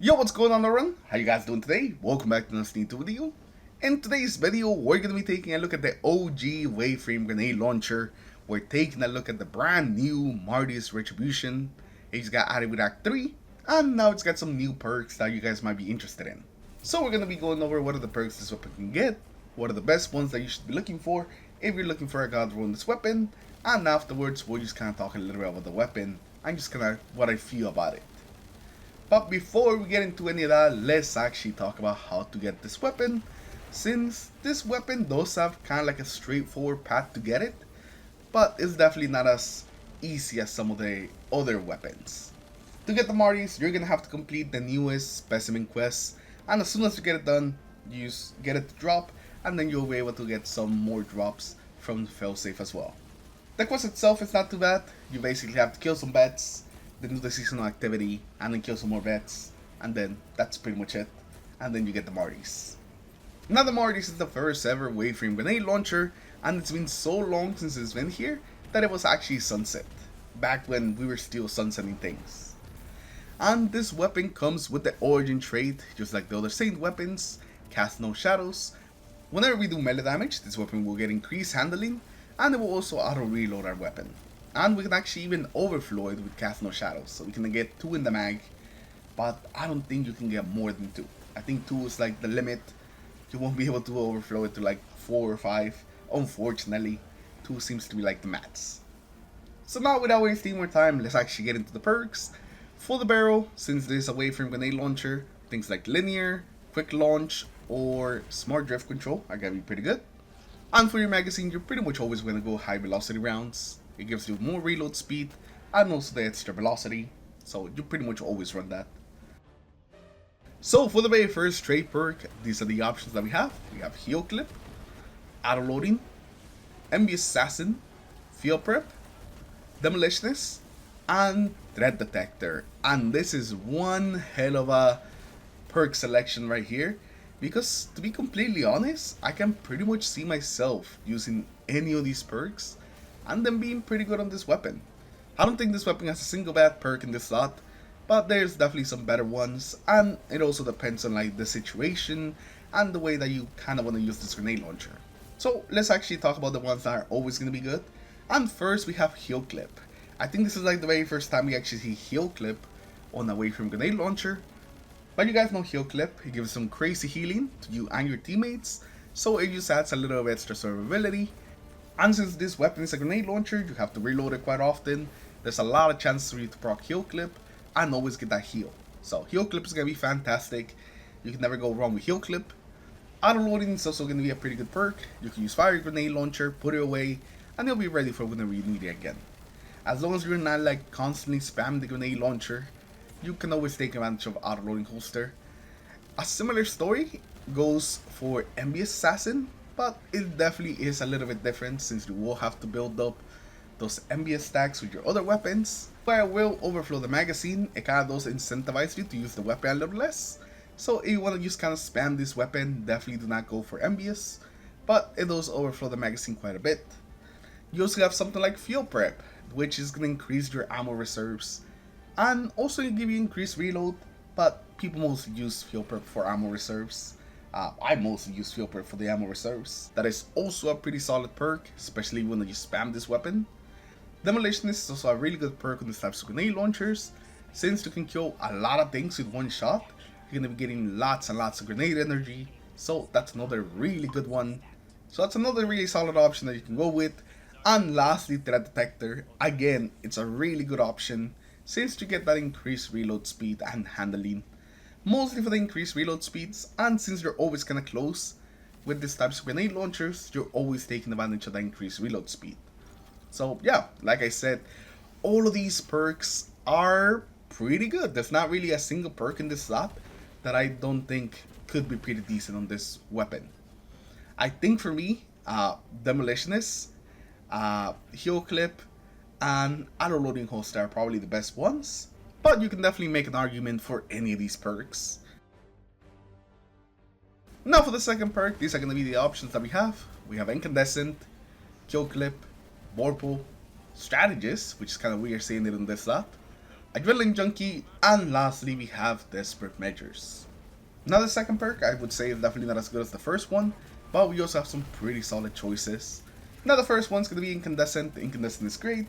Yo, what's going on everyone? How you guys doing today? Welcome back to another new video. In today's video, we're going to be taking a look at the OG Waveframe Grenade Launcher. We're taking a look at the brand new Marty's Retribution. It just got added with Act 3, and now it's got some new perks that you guys might be interested in. So we're going to be going over what are the perks this weapon can get, what are the best ones that you should be looking for if you're looking for a god roll in this weapon, and afterwards we'll just kind of talk a little bit about the weapon and just kind of what I feel about it. But before we get into any of that, let's actually talk about how to get this weapon, since this weapon does have kind of like a straightforward path to get it, but it's definitely not as easy as some of the other weapons. To get the Martys, you're going to have to complete the newest specimen quest, and as soon as you get it done, you just get it to drop, and then you'll be able to get some more drops from failsafe as well. The quest itself is not too bad. You basically have to kill some bats, then do the seasonal activity, and then kill some more vets, and then that's pretty much it, and then you get the Martys. Now the Martys is the first ever Waveframe Grenade Launcher, and it's been so long since it's been here that it was actually sunset, back when we were still sunsetting things. And this weapon comes with the origin trait, just like the other Saint weapons, Cast No Shadows. Whenever we do melee damage, this weapon will get increased handling, and it will also auto reload our weapon. And we can actually even overflow it with Cast No Shadows, so we can get 2 in the mag, but I don't think you can get more than 2. I think 2 is like the limit. You won't be able to overflow it to like 4 or 5. Unfortunately, 2 seems to be like the max. So now without wasting more time, let's actually get into the perks. For the barrel, since this is a Waveframe Grenade Launcher, things like linear, quick launch, or smart drift control are gonna be pretty good. And for your magazine, you're pretty much always gonna go high velocity rounds. It gives you more reload speed and also the extra velocity, so you pretty much always run that. So for the very first trade perk, these are the options that we have. We have Heal Clip, Auto Loading, Envious Assassin, Field Prep, Demolitionist, and Threat Detector. And this is one hell of a perk selection right here, because to be completely honest, I can pretty much see myself using any of these perks and them being pretty good on this weapon. I don't think this weapon has a single bad perk in this slot, but there's definitely some better ones, and it also depends on like the situation and the way that you kind of want to use this grenade launcher. So let's actually talk about the ones that are always going to be good. And first we have Heal Clip. I think this is like the very first time we actually see Heal Clip on a Waveframe Grenade Launcher. But you guys know Heal Clip, it gives some crazy healing to you and your teammates, so it just adds a little of extra survivability. And since this weapon is a grenade launcher, you have to reload it quite often. There's a lot of chances for you to proc Heal Clip and always get that heal. So Heal Clip is going to be fantastic. You can never go wrong with Heal Clip. Auto loading is also going to be a pretty good perk. You can use Fire Grenade Launcher, put it away, and you'll be ready for whenever you need it again. As long as you're not like constantly spamming the grenade launcher, you can always take advantage of Auto Loading Holster. A similar story goes for Envious Assassin, but it definitely is a little bit different since you will have to build up those envious stacks with your other weapons. Where it will overflow the magazine, it kind of does incentivize you to use the weapon a little less. So if you want to just kind of spam this weapon, definitely do not go for envious, but it does overflow the magazine quite a bit. You also have something like Field Prep, which is going to increase your ammo reserves and also give you increased reload, but people mostly use Field Prep for ammo reserves. I mostly use Field Prep for the ammo reserves. That is also a pretty solid perk, especially when you spam this weapon. Demolitionist is also a really good perk on these types of grenade launchers. Since you can kill a lot of things with one shot, you're going to be getting lots and lots of grenade energy, so that's another really good one. So that's another really solid option that you can go with. And lastly, Threat Detector. Again, it's a really good option since you get that increased reload speed and handling. Mostly for the increased reload speeds, and since you're always kinda close with these types of grenade launchers, you're always taking advantage of the increased reload speed. So yeah, like I said, all of these perks are pretty good. There's not really a single perk in this slot that I don't think could be pretty decent on this weapon. I think for me, Demolitionist, Heal Clip, and Auto Loading Holster are probably the best ones. But you can definitely make an argument for any of these perks. Now for the second perk, these are going to be the options that we have. We have Incandescent, Kill Clip, Vorpal, Strategist, which is kind of weird saying it in this slot, Adrenaline Junkie, and lastly we have Desperate Measures. Now the second perk I would say is definitely not as good as the first one, but we also have some pretty solid choices. Now the first one's going to be Incandescent. Incandescent is great.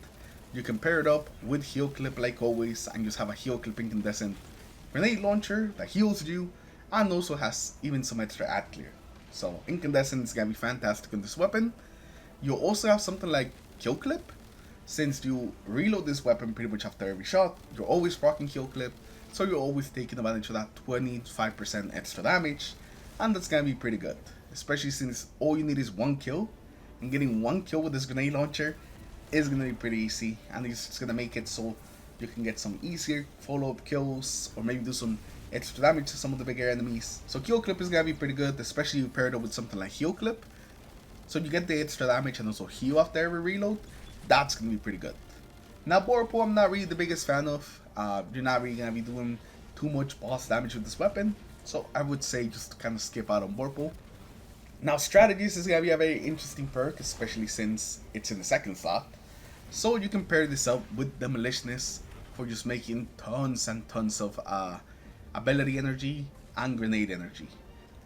You can pair it up with Heal Clip like always and just have a Heal Clip Incandescent grenade launcher that heals you and also has even some extra ad clear. So Incandescent is going to be fantastic in this weapon. You also have something like Kill Clip. Since you reload this weapon pretty much after every shot, you're always rocking Kill Clip, so you're always taking advantage of that 25% extra damage, and that's gonna be pretty good. Especially since all you need is one kill, and getting one kill with this grenade launcher is gonna be pretty easy, and it's just gonna make it so you can get some easier follow-up kills, or maybe do some extra damage to some of the bigger enemies. So Kill Clip is gonna be pretty good, especially if you pair it up with something like Heal Clip. So you get the extra damage and also heal after every reload. That's gonna be pretty good. Now Borpo I'm not really the biggest fan of. You're not really gonna be doing too much boss damage with this weapon, so I would say just kind of skip out on Borpo. Now Strategies is gonna be a very interesting perk, especially since it's in the second slot. So you can pair this up with Demolitionist for just making tons and tons of ability energy and grenade energy.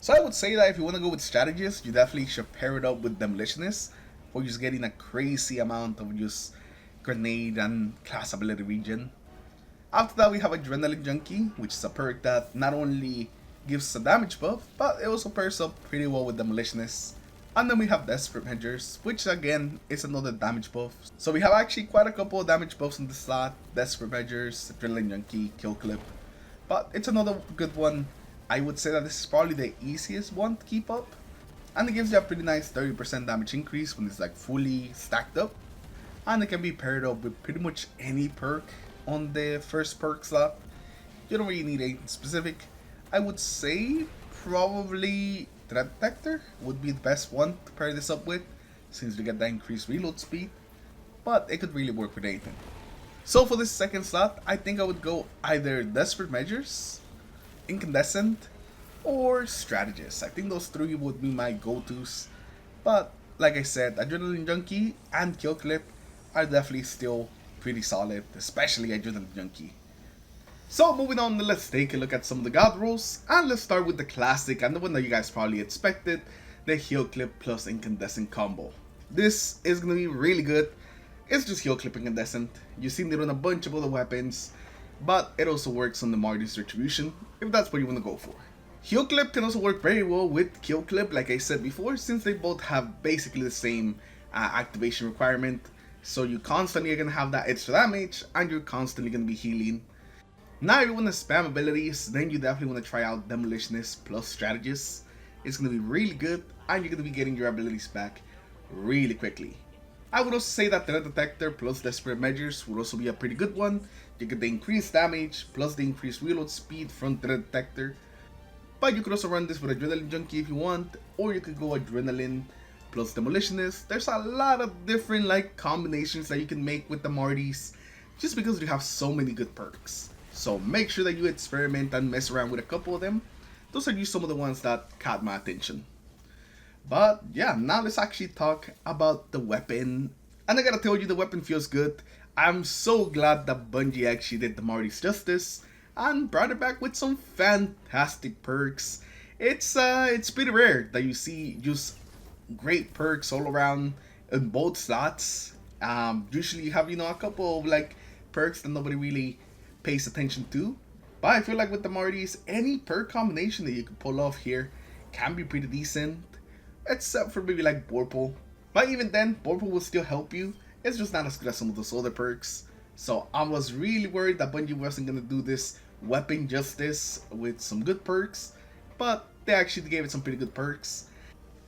So I would say that if you want to go with Strategist, you definitely should pair it up with Demolitionist for just getting a crazy amount of just grenade and class ability regen. After that we have Adrenaline Junkie, which is a perk that not only gives a damage buff, but it also pairs up pretty well with Demolitionist. And then we have Desperate Measures, which again is another damage buff. So we have actually quite a couple of damage buffs in the slot: Desperate Measures, Adrenaline Junkie, Kill Clip. But it's another good one. I would say that this is probably the easiest one to keep up. And it gives you a pretty nice 30% damage increase when it's like fully stacked up. And it can be paired up with pretty much any perk on the first perk slot. You don't really need anything specific. I would say probably Threat Detector would be the best one to pair this up with, since you get that increased reload speed. But it could really work with anything. So for this second slot, I think I would go either Desperate Measures, Incandescent, or Strategist. I think those three would be my go-tos. But like I said, Adrenaline Junkie and Kill Clip are definitely still pretty solid, especially Adrenaline Junkie. So moving on, let's take a look at some of the god rolls, and let's start with the classic and the one that you guys probably expected, the Heal Clip plus Incandescent combo. This is gonna be really good. It's just Heal Clip Incandescent. You've seen it on a bunch of other weapons, but it also works on the Martyr's Retribution if that's what you want to go for. Heal Clip can also work very well with Kill Clip, like I said before, since they both have basically the same activation requirement. So you constantly are going to have that extra damage, and you're constantly going to be healing. Now if you want to spam abilities, then you definitely want to try out Demolitionist plus Strategist. It's going to be really good, and you're going to be getting your abilities back really quickly. I would also say that Threat Detector plus Desperate Measures would also be a pretty good one. You get the increased damage plus the increased reload speed from Threat Detector. But you could also run this with Adrenaline Junkie if you want, or you could go Adrenaline plus Demolitionist. There's a lot of different combinations that you can make with the Martys, just because you have so many good perks. So make sure that you experiment and mess around with a couple of them. Those are just some of the ones that caught my attention. But yeah, now let's actually talk about the weapon. And I gotta tell you, the weapon feels good. I'm so glad that Bungie actually did the Martys justice and brought it back with some fantastic perks. It's pretty rare that you see just great perks all around in both slots. Usually you have a couple of perks that nobody really pays attention to. But I feel like with the Martys, any perk combination that you could pull off here can be pretty decent. Except for maybe Borpo. But even then, Borpo will still help you. It's just not as good as some of those other perks. So I was really worried that Bungie wasn't going to do this weapon justice with some good perks. But they actually gave it some pretty good perks.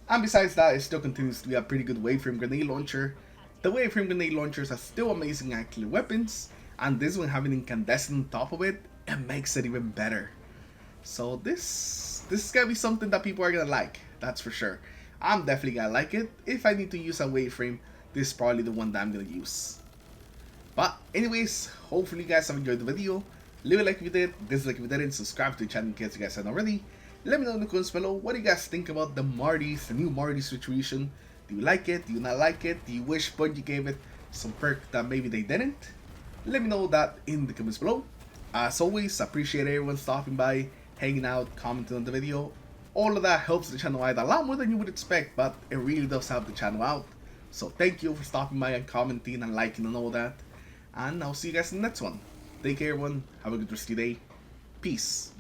And besides that, it still continues to be a pretty good Waveframe Grenade Launcher. The Waveframe Grenade Launchers are still amazing actually weapons. And this one having Incandescent on top of it, it makes it even better. So this is going to be something that people are going to like. That's for sure. I'm definitely gonna like it. If I need to use a waveframe, this is probably the one that I'm gonna use. But anyways, hopefully you guys have enjoyed the video. Leave a like if you did, dislike if you didn't, subscribe to the channel in case you guys haven't already. Let me know in the comments below, what do you guys think about the Martys, the new Martys Retribution? Do you like it? Do you not like it? Do you wish Bungie gave it some perk that maybe they didn't? Let me know that in the comments below. As always, appreciate everyone stopping by, hanging out, commenting on the video. All of that helps the channel out a lot more than you would expect, but it really does help the channel out. So thank you for stopping by and commenting and liking and all that. And I'll see you guys in the next one. Take care everyone, have a good rest of your day. Peace.